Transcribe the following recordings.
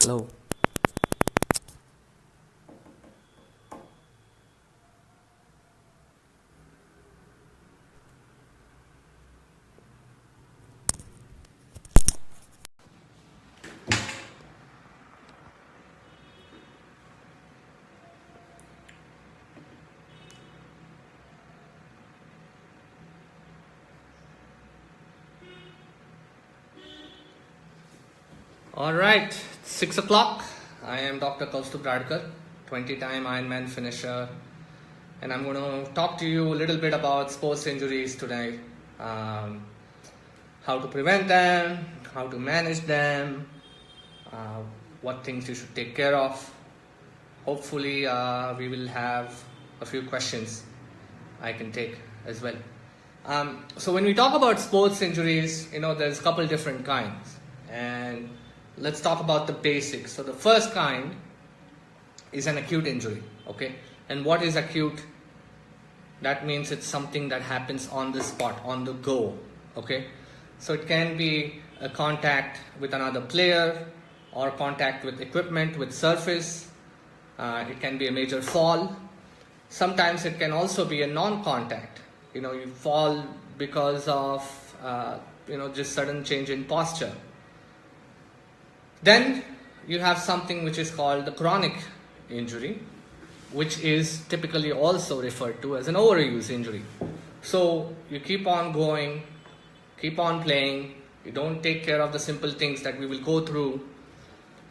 Hello. All right, 6 o'clock. I am Dr. Kaustubh Radkar, 20-time Ironman Finisher, and I'm going to talk to you a little bit about sports injuries today. How to prevent them, how to manage them, what things you should take care of. Hopefully, we will have a few questions I can take as well. So when we talk about sports injuries, there's a couple different kinds, and let's talk about the basics. So the first kind is an acute injury, okay? And what is acute? That means it's something that happens on the spot, on the go, okay? So it can be a contact with another player or contact with equipment, with surface. It can be a major fall. Sometimes it can also be a non-contact. You fall because of, just sudden change in posture. Then you have something which is called the chronic injury, which is typically also referred to as an overuse injury. So you keep on going, keep on playing, you don't take care of the simple things that we will go through.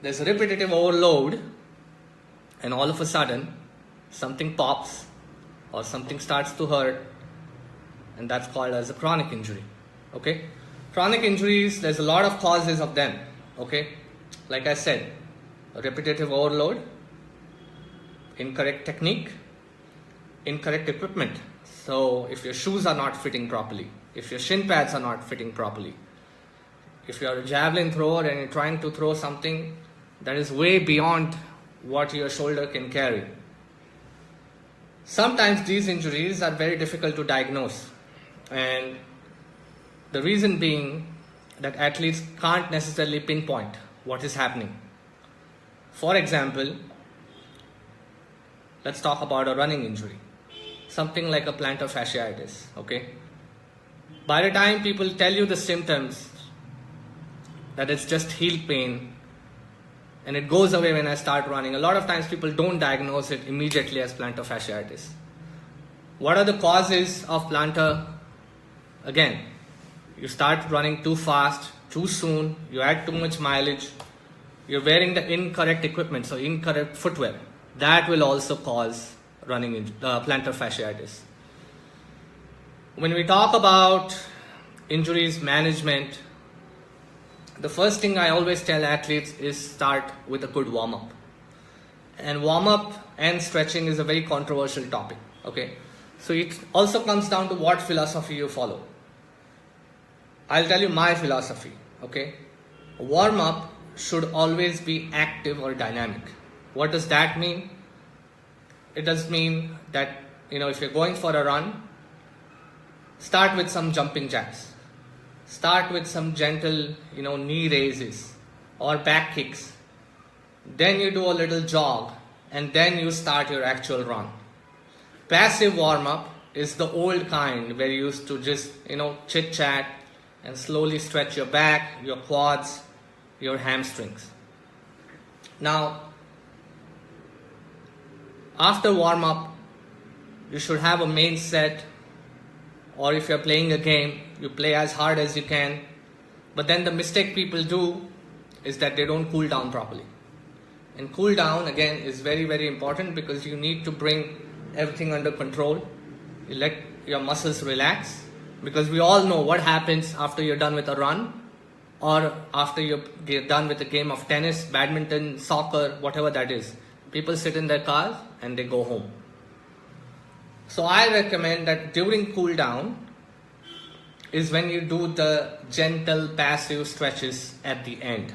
There's a repetitive overload, and all of a sudden something pops or something starts to hurt, and that's called as a chronic injury. Okay? Chronic injuries, there's a lot of causes of them. Okay? Like I said, repetitive overload, incorrect technique, incorrect equipment. So if your shoes are not fitting properly, if your shin pads are not fitting properly, if you're a javelin thrower and you're trying to throw something that is way beyond what your shoulder can carry. Sometimes these injuries are very difficult to diagnose, and the reason being that athletes can't necessarily pinpoint what is happening. For example, let's talk about a running injury, something like a plantar fasciitis, okay? By the time people tell you the symptoms, that it's just heel pain and it goes away when I start running, a lot of times people don't diagnose it immediately as plantar fasciitis. What are the causes of plantar? Again, you start running too fast, too soon, you add too much mileage, you're wearing the incorrect equipment, so incorrect footwear. That will also cause plantar fasciitis. When we talk about injuries management, the first thing I always tell athletes is start with a good warm-up. And warm-up and stretching is a very controversial topic, okay? So it also comes down to what philosophy you follow. I'll tell you my philosophy, okay? Warm-up should always be active or dynamic. What does that mean? It does mean that, if you're going for a run, start with some jumping jacks. Start with some gentle, knee raises or back kicks. Then you do a little jog, and then you start your actual run. Passive warm-up is the old kind where you used to just, chit-chat and slowly stretch your back, your quads, your hamstrings. Now, after warm-up, you should have a main set, or if you're playing a game, you play as hard as you can. But then the mistake people do is that they don't cool down properly. And cool down, again, is very, very important because you need to bring everything under control. You let your muscles relax, because we all know what happens after you're done with a run or after you get done with a game of tennis, badminton, soccer, whatever that is. People sit in their cars and they go home. So I recommend that during cool down is when you do the gentle passive stretches at the end.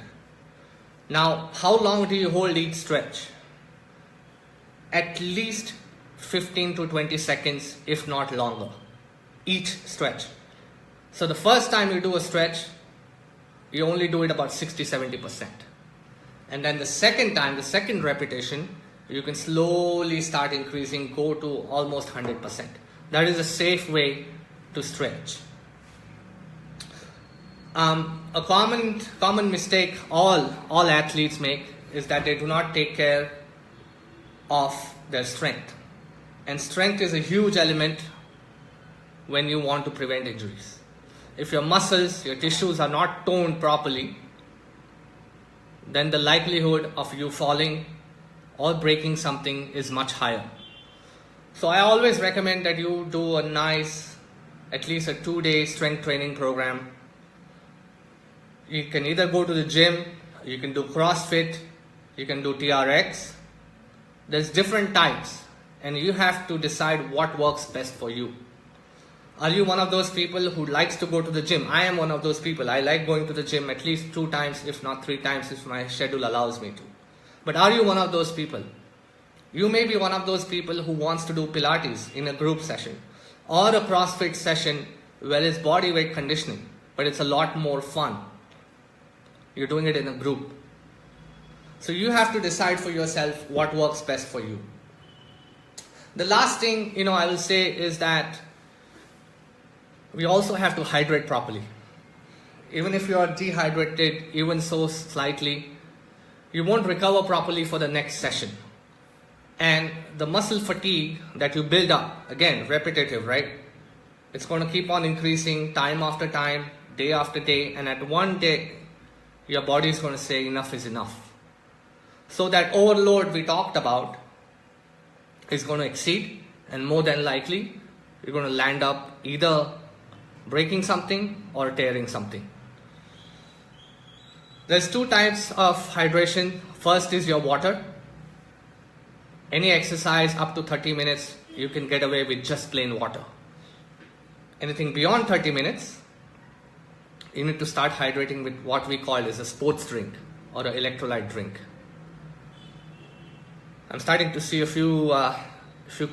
Now, how long do you hold each stretch? At least 15 to 20 seconds, if not longer, each stretch. So the first time you do a stretch, you only do it about 60-70%. And then the second time, the second repetition, you can slowly start increasing, go to almost 100%. That is a safe way to stretch. A common mistake all athletes make is that they do not take care of their strength. And strength is a huge element when you want to prevent injuries. If your muscles, your tissues are not toned properly, then the likelihood of you falling or breaking something is much higher. So I always recommend that you do a nice, at least a 2-day strength training program. You can either go to the gym, you can do CrossFit, you can do TRX. There's different types, and you have to decide what works best for you. Are you one of those people who likes to go to the gym? I am one of those people. I like going to the gym at least 2 times, if not 3 times, if my schedule allows me to. But are you one of those people? You may be one of those people who wants to do Pilates in a group session or a CrossFit session where it's body weight conditioning, but it's a lot more fun. You're doing it in a group. So you have to decide for yourself what works best for you. The last thing, I will say is that we also have to hydrate properly. Even if you are dehydrated, even so slightly, you won't recover properly for the next session. And the muscle fatigue that you build up, again, repetitive, right? It's going to keep on increasing time after time, day after day, and at one day, your body is going to say enough is enough. So that overload we talked about is going to exceed, and more than likely, you're going to land up either breaking something or tearing something. There's 2 types of hydration. First is your water. Any exercise up to 30 minutes, you can get away with just plain water. Anything beyond 30 minutes, you need to start hydrating with what we call as a sports drink or an electrolyte drink. I'm starting to see a few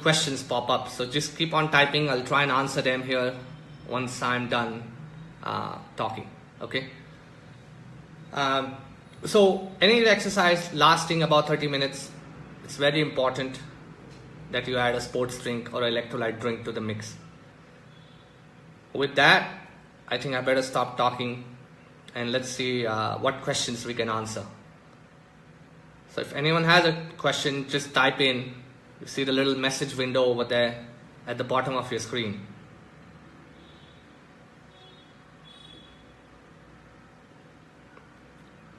questions pop up, so just keep on typing. I'll try and answer them here once I'm done talking, okay? So any exercise lasting about 30 minutes, it's very important that you add a sports drink or electrolyte drink to the mix. With that, I think I better stop talking and let's see what questions we can answer. So if anyone has a question, just type in. You see the little message window over there at the bottom of your screen.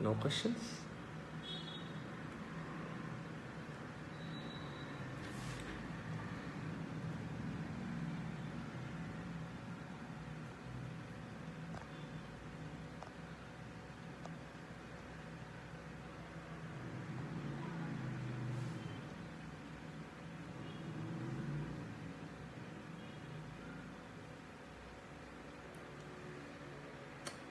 No questions?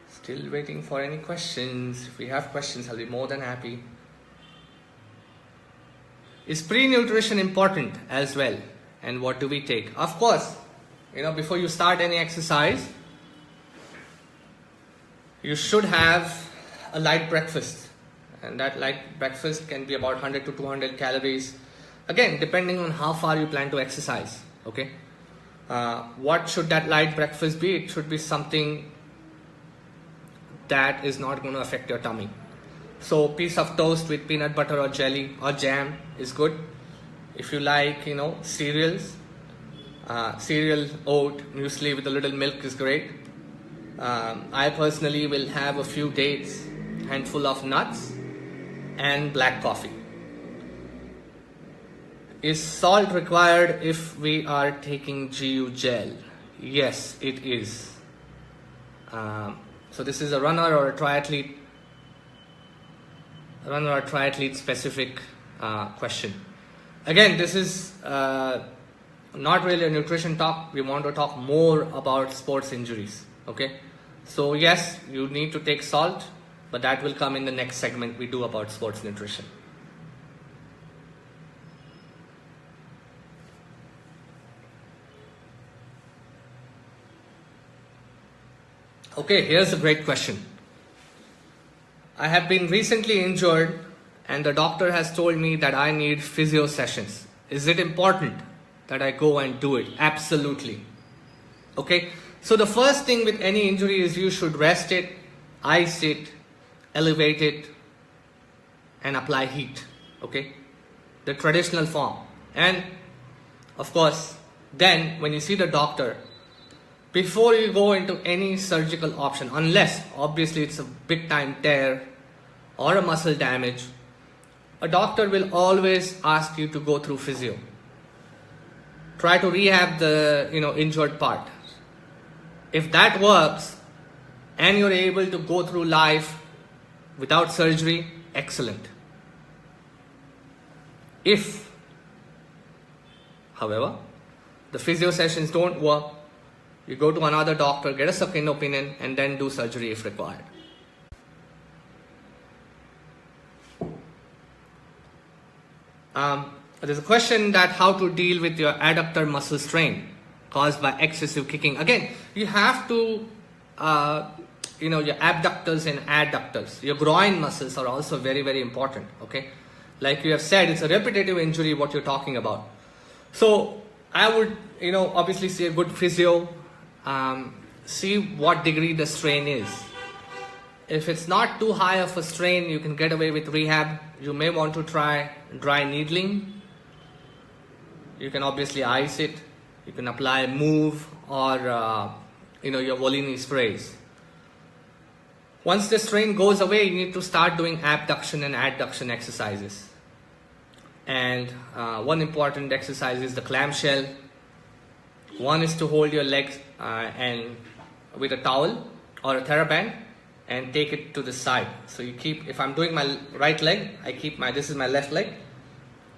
Still waiting for any questions. If we have questions, I'll be more than happy. Is pre-nutrition important as well? And what do we take? Of course, before you start any exercise, you should have a light breakfast. And that light breakfast can be about 100 to 200 calories. Again, depending on how far you plan to exercise. Okay. What should that light breakfast be? It should be something that is not going to affect your tummy. So piece of toast with peanut butter or jelly or jam is good. If you like, cereals, cereal, oat, muesli with a little milk is great. I personally will have a few dates, handful of nuts and black coffee. Is salt required if we are taking GU gel? Yes, it is. So this is a runner or a triathlete specific question. Again, this is not really a nutrition talk. We want to talk more about sports injuries. Okay. So yes, you need to take salt, but that will come in the next segment we do about sports nutrition. Okay, here's a great question. I have been recently injured and the doctor has told me that I need physio sessions. Is it important that I go and do it? Absolutely. Okay, so the first thing with any injury is you should rest it, ice it, elevate it, and apply heat. Okay, the traditional form. And of course, then when you see the doctor, before you go into any surgical option, unless obviously it's a big time tear or a muscle damage, a doctor will always ask you to go through physio. Try to rehab the injured part. If that works and you're able to go through life without surgery, excellent. If, however, the physio sessions don't work, you go to another doctor, get a second opinion, and then do surgery if required. There's a question that how to deal with your adductor muscle strain caused by excessive kicking. Again, you have to, your abductors and adductors, your groin muscles are also very, very important. Okay, like you have said, it's a repetitive injury what you're talking about. So I would, obviously see a good physio, see what degree the strain is. If it's not too high of a strain, you can get away with rehab. You may want to try dry needling. You can obviously ice it. You can apply Move or your Volini sprays. Once the strain goes away, you need to start doing abduction and adduction exercises. And one important exercise is the clamshell. One is to hold your legs and with a towel or a TheraBand and take it to the side. So you keep, if I'm doing my right leg, I keep this is my left leg.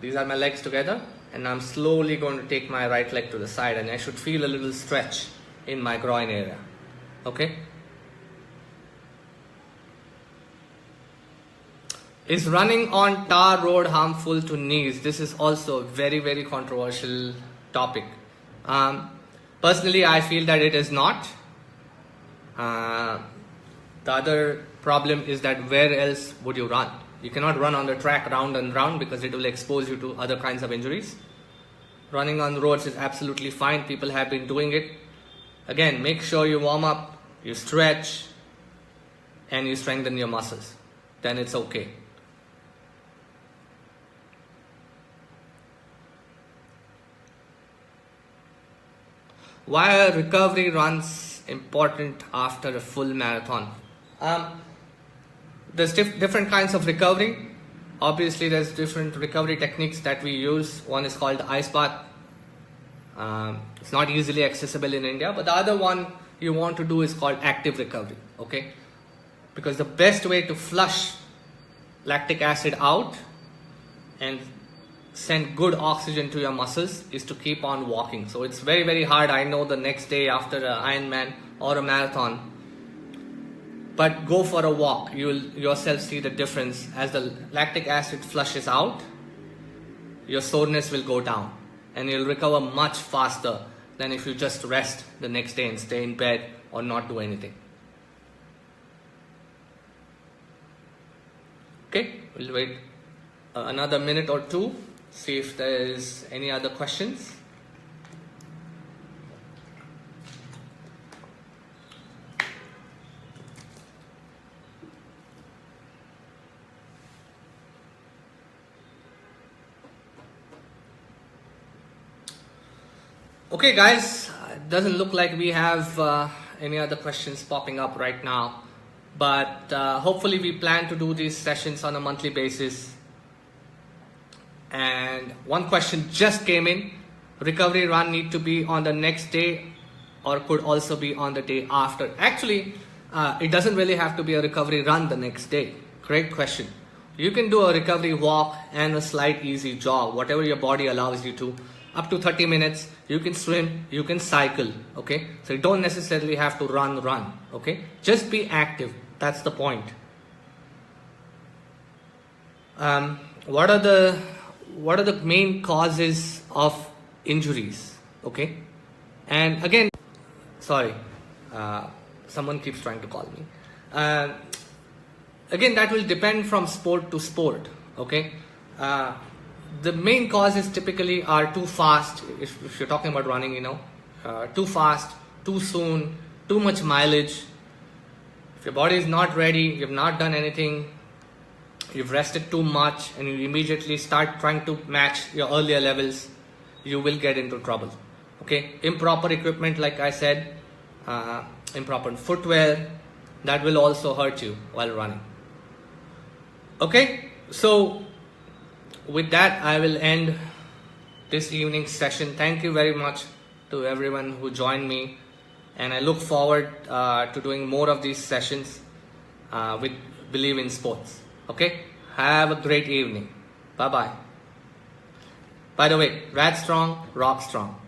These are my legs together, and I'm slowly going to take my right leg to the side, and I should feel a little stretch in my groin area. Okay? Is running on tar road harmful to knees? This is also a very, very controversial topic. Personally, I feel that it is not. The other problem is that where else would you run? You cannot run on the track round and round because it will expose you to other kinds of injuries. Running on the roads is absolutely fine. People have been doing it. Again, make sure you warm up, you stretch, and you strengthen your muscles. Then it's okay. Why are recovery runs important after a full marathon? There's different kinds of recovery. Obviously, there's different recovery techniques that we use. One is called the ice bath. It's not easily accessible in India, but the other one you want to do is called active recovery. Okay, because the best way to flush lactic acid out and send good oxygen to your muscles is to keep on walking. So it's very, very hard, I know, the next day after an Ironman or a marathon, but go for a walk. You will yourself see the difference. As the lactic acid flushes out, your soreness will go down and you'll recover much faster than if you just rest the next day and stay in bed or not do anything. Okay, we'll wait another minute or two, see if there is any other questions. Okay guys, it doesn't look like we have any other questions popping up right now, but hopefully we plan to do these sessions on a monthly basis. And one question just came in: recovery run need to be on the next day or could also be on the day after? Actually, it doesn't really have to be a recovery run the next day. Great question. You can do a recovery walk and a slight easy jog, whatever your body allows you to, up to 30 minutes. You can swim, you can cycle. Okay, so you don't necessarily have to run. Okay, just be active. That's the point. What are the main causes of injuries? Okay, and again, sorry, someone keeps trying to call me. Again, that will depend from sport to sport. Okay, the main causes typically are too fast. If you're talking about running, too fast, too soon, too much mileage. If your body is not ready, you've not done anything, you've rested too much, and you immediately start trying to match your earlier levels, you will get into trouble. Okay, improper equipment, like I said, improper footwear, that will also hurt you while running. Okay, so with that, I will end this evening's session. Thank you very much to everyone who joined me, and I look forward to doing more of these sessions with Believe in Sports. Okay, have a great evening. Bye bye. By the way, rad strong, rock strong.